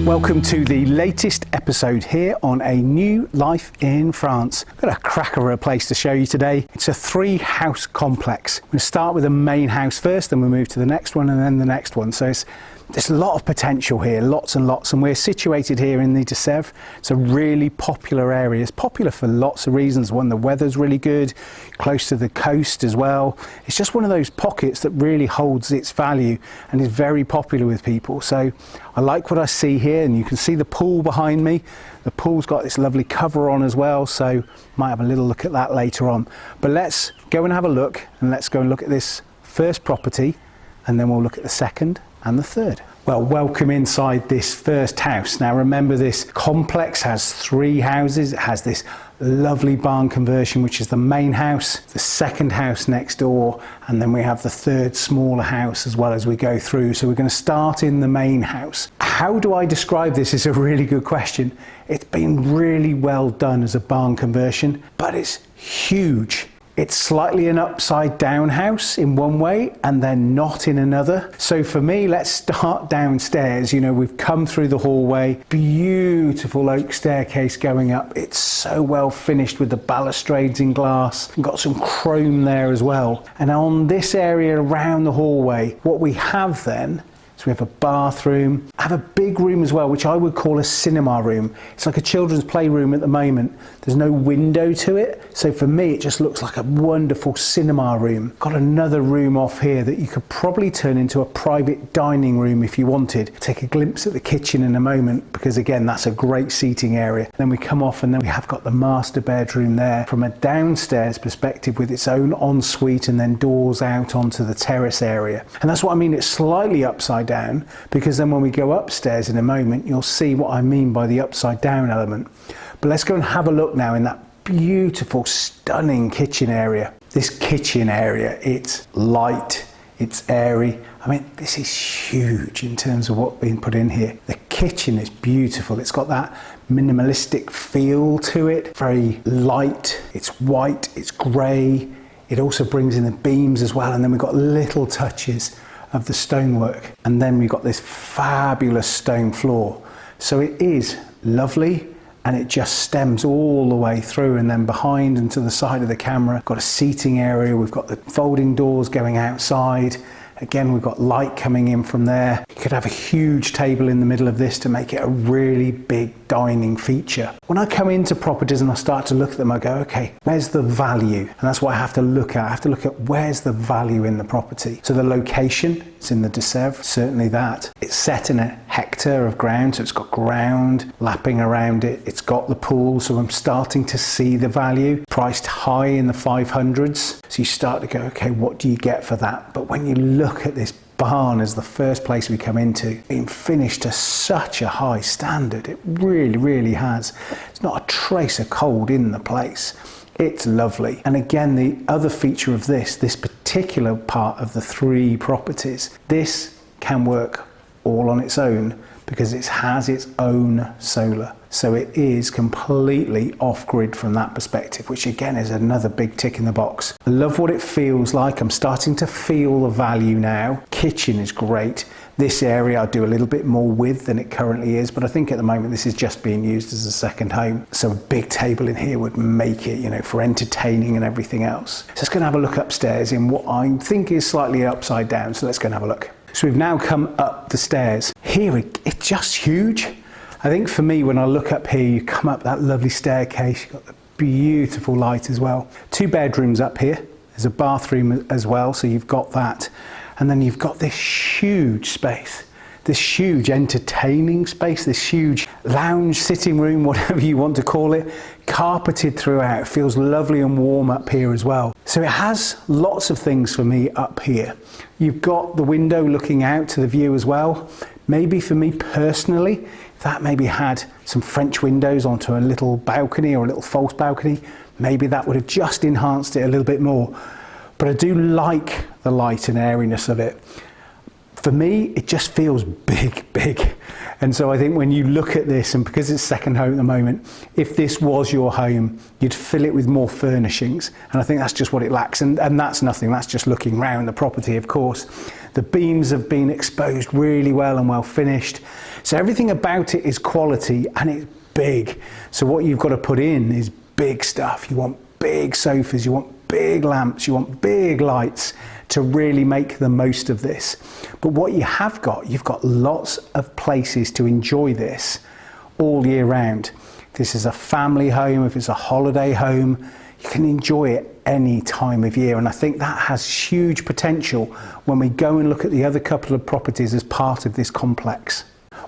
Welcome to the latest episode here on A New Life in France. I've got a cracker of a place to show you today. It's a 3-house complex. We're going to start with the main house first, then we'll move to the next one and then the next one. So there's a lot of potential here, lots and lots, and we're situated here in the Deux-Sèvres. It's a really popular area. It's popular for lots of reasons. One, the weather's really good, close to the coast as well. It's just one of those pockets that really holds its value and is very popular with people. So I like what I see here, and you can see the pool behind me. The pool's got this lovely cover on as well, so might have a little look at that later on. But let's go and have a look, and let's go and look at this first property, and then we'll look at the second and the third. Well, welcome inside this first house. Now remember, this complex has 3 houses. It has this lovely barn conversion, which is the main house, the second house next door, and then we have the third smaller house as well as we go through. So we're going to start in the main house. How do I describe this is a really good question. It's been really well done as a barn conversion, but it's huge. It's slightly an upside down house in one way and then not in another. So for me, let's start downstairs. You know, we've come through the hallway, beautiful oak staircase going up. It's so well finished with the balustrades in glass. We've got some chrome there as well. And on this area around the hallway, what we have then, so we have a bathroom, I have a big room as well, which I would call a cinema room. It's like a children's playroom at the moment. There's no window to it. So for me, it just looks like a wonderful cinema room. Got another room off here that you could probably turn into a private dining room if you wanted. Take a glimpse at the kitchen in a moment, because again, that's a great seating area. Then we come off and then we have got the master bedroom there from a downstairs perspective with its own ensuite and then doors out onto the terrace area. And that's what I mean, it's slightly upside down, because then when we go upstairs in a moment, you'll see what I mean by the upside down element. But let's go and have a look now in that beautiful, stunning kitchen area. This kitchen area, it's light, it's airy. I mean, this is huge in terms of what's been put in here. The kitchen is beautiful. It's got that minimalistic feel to it, very light. It's white, it's grey. It also brings in the beams as well. And then we've got little touches of the stonework. And then we've got this fabulous stone floor. So it is lovely, and it just stems all the way through, and then behind and to the side of the camera, got a seating area. We've got the folding doors going outside. Again, we've got light coming in from there. You could have a huge table in the middle of this to make it a really big dining feature. When I come into properties and I start to look at them, I go, okay, where's the value? And that's what I have to look at. I have to look at where's the value in the property. So the location, it's in the Deux-Sèvres, certainly that. It's set in a hectare of ground, so it's got ground lapping around it. It's got the pool, so I'm starting to see the value. Priced high in the 500s. So you start to go, okay, what do you get for that? But when you look at this barn as the first place we come into, being finished to such a high standard, it really, really has. It's not a trace of cold in the place. It's lovely. And again, the other feature of this particular part of the 3 properties, this can work all on its own because it has its own solar. So it is completely off-grid from that perspective, which again is another big tick in the box. I love what it feels like. I'm starting to feel the value now. Kitchen is great. This area I do a little bit more with than it currently is, but I think at the moment this is just being used as a second home. So a big table in here would make it, you know, for entertaining and everything else. So let's go and have a look upstairs in what I think is slightly upside down. So let's go and have a look. So we've now come up the stairs. Here, it's just huge. I think for me, when I look up here, you come up that lovely staircase, you've got the beautiful light as well. 2 bedrooms up here. There's a bathroom as well, so you've got that. And then you've got this huge space, this huge entertaining space, this huge lounge, sitting room, whatever you want to call it, carpeted throughout. It feels lovely and warm up here as well. So it has lots of things for me up here. You've got the window looking out to the view as well. Maybe for me personally, if that maybe had some French windows onto a little balcony or a little false balcony, maybe that would have just enhanced it a little bit more. But I do like the light and airiness of it. For me, it just feels big, big. And so I think when you look at this, and because it's second home at the moment, if this was your home, you'd fill it with more furnishings. And I think that's just what it lacks. And that's nothing, that's just looking round the property, of course. The beams have been exposed really well and well finished. So everything about it is quality and it's big. So what you've got to put in is big stuff. You want big sofas, you want big lamps, you want big lights to really make the most of this. But what you have got, you've got lots of places to enjoy this all year round. If this is a family home, if it's a holiday home, you can enjoy it any time of year. And I think that has huge potential when we go and look at the other couple of properties as part of this complex.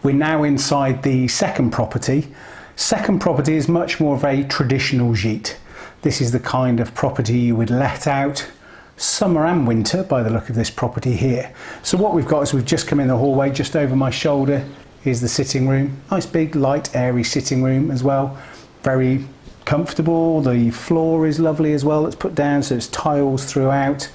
We're now inside the second property. Second property is much more of a traditional gîte. This is the kind of property you would let out summer and winter by the look of this property here. So what we've got is we've just come in the hallway. Just over my shoulder is the sitting room. Nice big light airy sitting room as well. Very comfortable. The floor is lovely as well. It's put down so it's tiles throughout.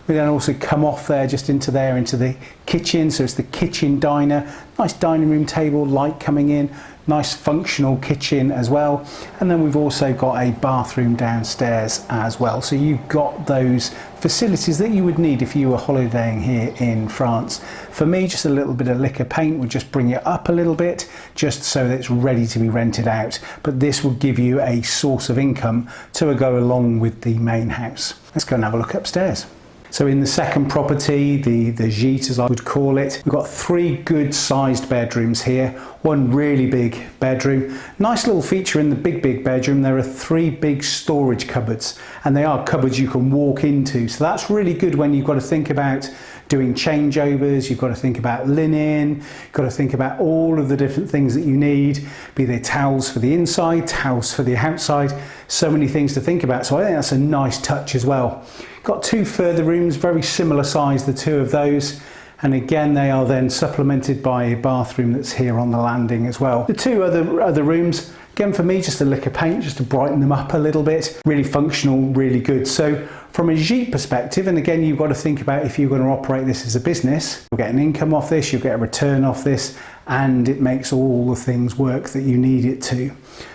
We then also come off there just into the kitchen. So it's the kitchen diner. Nice dining room table, light coming in. Nice functional kitchen as well. And then we've also got a bathroom downstairs as well. So you've got those facilities that you would need if you were holidaying here in France. For me, just a little bit of liquor paint would just bring it up a little bit, just so that it's ready to be rented out. But this will give you a source of income to go along with the main house. Let's go and have a look upstairs. So in the second property, the gîte as I would call it, we've got 3 good sized bedrooms here, one really big bedroom. Nice little feature in the big bedroom, there are 3 big storage cupboards, and they are cupboards you can walk into. So that's really good when you've got to think about doing changeovers, you've got to think about linen, you've got to think about all of the different things that you need, be they towels for the inside, towels for the outside, so many things to think about. So I think that's a nice touch as well. Got 2 further rooms, very similar size, the 2 of those. And again, they are then supplemented by a bathroom that's here on the landing as well. The 2 other rooms, again for me, just a lick of paint, just to brighten them up a little bit. Really functional, really good. So from a gîte perspective, and again, you've got to think about if you're going to operate this as a business, you'll get an income off this, you'll get a return off this, and it makes all the things work that you need it to.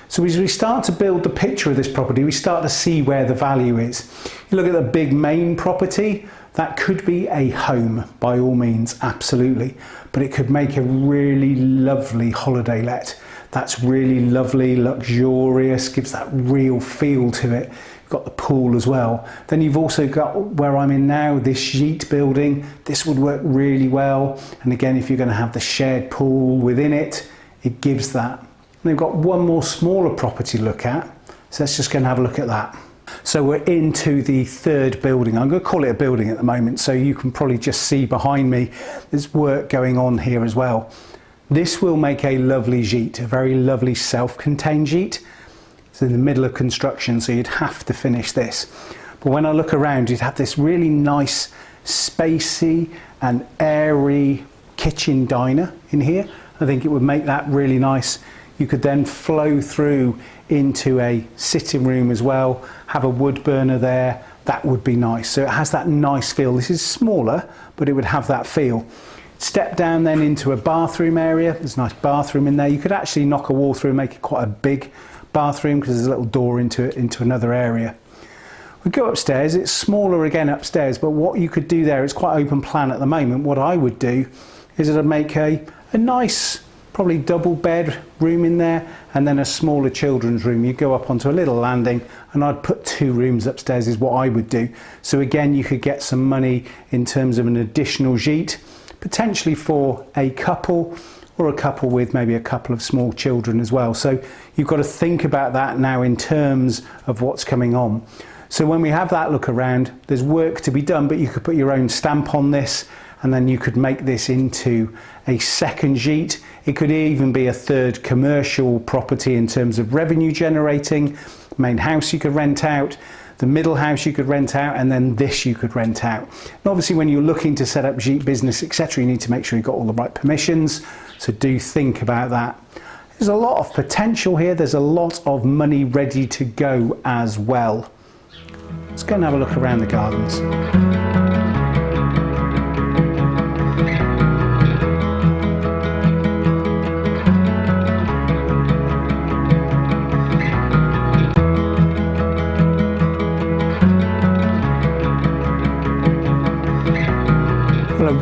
So as we start to build the picture of this property, we start to see where the value is. You look at the big main property, that could be a home by all means, absolutely. But it could make a really lovely holiday let. That's really lovely, luxurious, gives that real feel to it. You've got the pool as well. Then you've also got where I'm in now, this gîte building. This would work really well. And again, if you're going to have the shared pool within it, it gives that. And they've got one more smaller property to look at. So let's just go and have a look at that. So we're into the third building. I'm going to call it a building at the moment, so you can probably just see behind me there's work going on here as well. This will make a lovely gîte, a very lovely self-contained gîte. It's in the middle of construction, so you'd have to finish this. But when I look around, you'd have this really nice, spacey and airy kitchen diner in here. I think it would make that really nice. You could then flow through into a sitting room as well, have a wood burner there. That would be nice. So it has that nice feel. This is smaller, but it would have that feel. Step down then into a bathroom area. There's a nice bathroom in there. You could actually knock a wall through and make it quite a big bathroom because there's a little door into it, into another area. We go upstairs. It's smaller again upstairs, but what you could do there, it's quite open plan at the moment. What I would do is I'd make a nice, probably double bed room in there, and then a smaller children's room. You go up onto a little landing, and I'd put 2 rooms upstairs is what I would do. So again, you could get some money in terms of an additional gîte, potentially for a couple, or a couple with maybe a couple of small children as well. So you've got to think about that now in terms of what's coming on. So when we have that look around, there's work to be done, but you could put your own stamp on this, and then you could make this into a second gîte. It could even be a third commercial property in terms of revenue generating. Main house you could rent out, the middle house you could rent out, and then this you could rent out. And obviously when you're looking to set up gîte business, etc., you need to make sure you've got all the right permissions. So do think about that. There's a lot of potential here. There's a lot of money ready to go as well. Let's go and have a look around the gardens.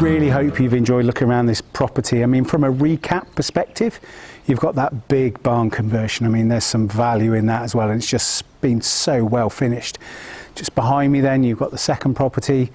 really hope you've enjoyed looking around this property. I mean, from a recap perspective, you've got that big barn conversion. I mean, there's some value in that as well, and it's just been so well finished. Just behind me then, you've got the second property,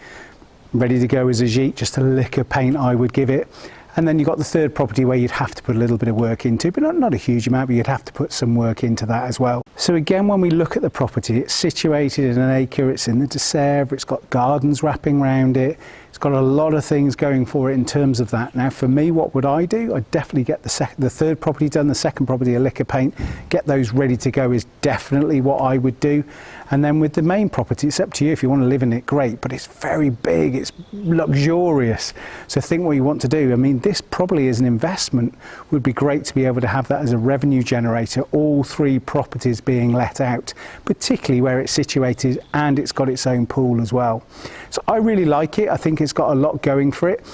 ready to go as a gîte, just a lick of paint I would give it. And then you've got the third property where you'd have to put a little bit of work into, but not a huge amount, but you'd have to put some work into that as well. So again, when we look at the property, it's situated in an acre, it's in the Deux-Sèvres, it's got gardens wrapping around it, it's got a lot of things going for it in terms of that. Now for me, what would I do? I'd definitely get the third property done, the second property a lick of paint, get those ready to go is definitely what I would do. And then with the main property, it's up to you. If you want to live in it, great, but it's very big, it's luxurious. So think what you want to do. I mean, this probably as an investment would be great to be able to have that as a revenue generator, all three properties being let out, particularly where it's situated and it's got its own pool as well. So I really like it. I think it's got a lot going for it.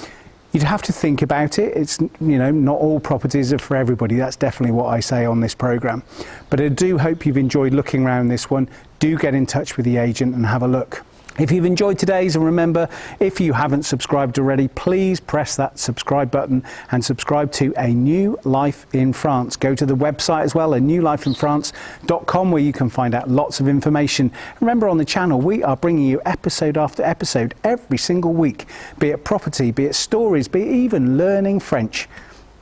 You'd have to think about it. It's, you know, not all properties are for everybody. That's definitely what I say on this program. But I do hope you've enjoyed looking around this one. Do get in touch with the agent and have a look. If you've enjoyed today's, and remember, if you haven't subscribed already, please press that subscribe button and subscribe to A New Life in France. Go to the website as well, anewlifeinfrance.com, where you can find out lots of information. Remember, on the channel, we are bringing you episode after episode every single week, be it property, be it stories, be it even learning French.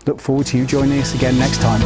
Look forward to you joining us again next time.